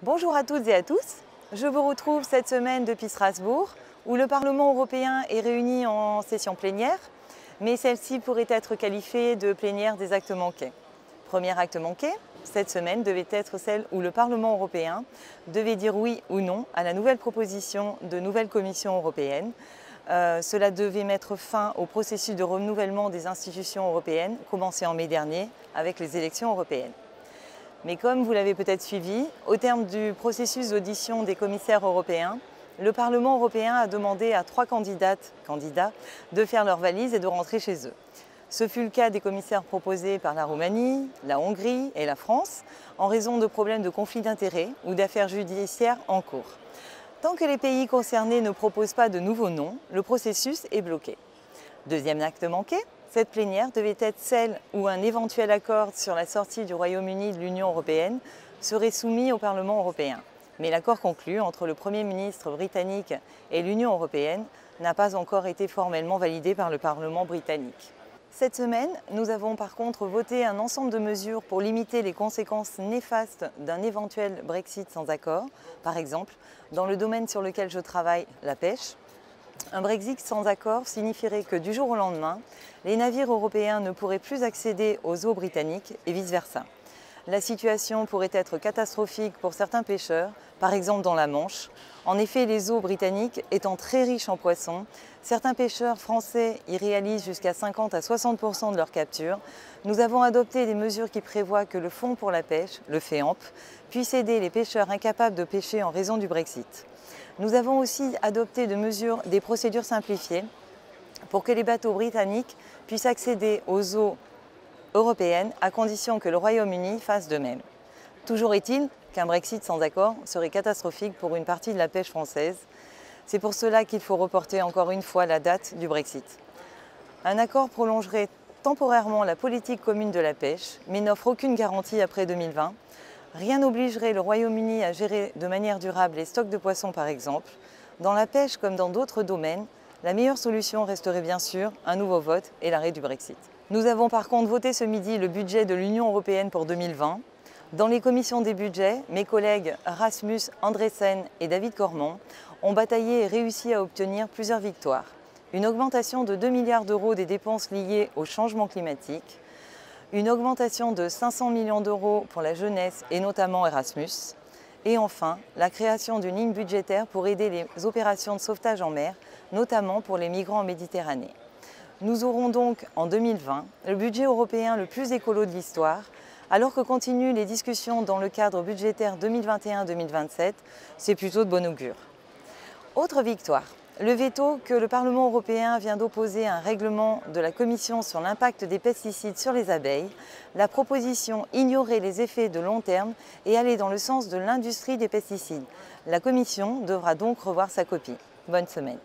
Bonjour à toutes et à tous. Je vous retrouve cette semaine depuis Strasbourg, où le Parlement européen est réuni en session plénière, mais celle-ci pourrait être qualifiée de plénière des actes manqués. Premier acte manqué, cette semaine devait être celle où le Parlement européen devait dire oui ou non à la nouvelle proposition de nouvelle Commission européenne. Cela devait mettre fin au processus de renouvellement des institutions européennes, commencé en mai dernier avec les élections européennes. Mais comme vous l'avez peut-être suivi, au terme du processus d'audition des commissaires européens, le Parlement européen a demandé à 3 candidats de faire leurs valises et de rentrer chez eux. Ce fut le cas des commissaires proposés par la Roumanie, la Hongrie et la France, en raison de problèmes de conflits d'intérêts ou d'affaires judiciaires en cours. Tant que les pays concernés ne proposent pas de nouveaux noms, le processus est bloqué. Deuxième acte manqué, cette plénière devait être celle où un éventuel accord sur la sortie du Royaume-Uni de l'Union européenne serait soumis au Parlement européen. Mais l'accord conclu entre le Premier ministre britannique et l'Union européenne n'a pas encore été formellement validé par le Parlement britannique. Cette semaine, nous avons par contre voté un ensemble de mesures pour limiter les conséquences néfastes d'un éventuel Brexit sans accord. Par exemple, dans le domaine sur lequel je travaille, la pêche, un Brexit sans accord signifierait que du jour au lendemain, les navires européens ne pourraient plus accéder aux eaux britanniques et vice-versa. La situation pourrait être catastrophique pour certains pêcheurs, par exemple dans la Manche. En effet, les eaux britanniques étant très riches en poissons, certains pêcheurs français y réalisent jusqu'à 50 à 60% de leur capture. Nous avons adopté des mesures qui prévoient que le Fonds pour la pêche, le FEAMP, puisse aider les pêcheurs incapables de pêcher en raison du Brexit. Nous avons aussi adopté des procédures simplifiées pour que les bateaux britanniques puissent accéder aux eaux européennes à condition que le Royaume-Uni fasse de même. Toujours est-il qu'un Brexit sans accord serait catastrophique pour une partie de la pêche française. C'est pour cela qu'il faut reporter encore une fois la date du Brexit. Un accord prolongerait temporairement la politique commune de la pêche, mais n'offre aucune garantie après 2020. Rien n'obligerait le Royaume-Uni à gérer de manière durable les stocks de poissons par exemple. Dans la pêche comme dans d'autres domaines, la meilleure solution resterait bien sûr un nouveau vote et l'arrêt du Brexit. Nous avons par contre voté ce midi le budget de l'Union européenne pour 2020. Dans les commissions des budgets, mes collègues Rasmus Andresen et David Cormont ont bataillé et réussi à obtenir plusieurs victoires. Une augmentation de 2 milliards d'euros des dépenses liées au changement climatique, une augmentation de 500 millions d'euros pour la jeunesse et notamment Erasmus, et enfin la création d'une ligne budgétaire pour aider les opérations de sauvetage en mer, notamment pour les migrants en Méditerranée. Nous aurons donc en 2020 le budget européen le plus écolo de l'histoire, alors que continuent les discussions dans le cadre budgétaire 2021-2027, c'est plutôt de bon augure. Autre victoire, le veto que le Parlement européen vient d'opposer à un règlement de la Commission sur l'impact des pesticides sur les abeilles. La proposition ignorait les effets de long terme et allait dans le sens de l'industrie des pesticides. La Commission devra donc revoir sa copie. Bonne semaine.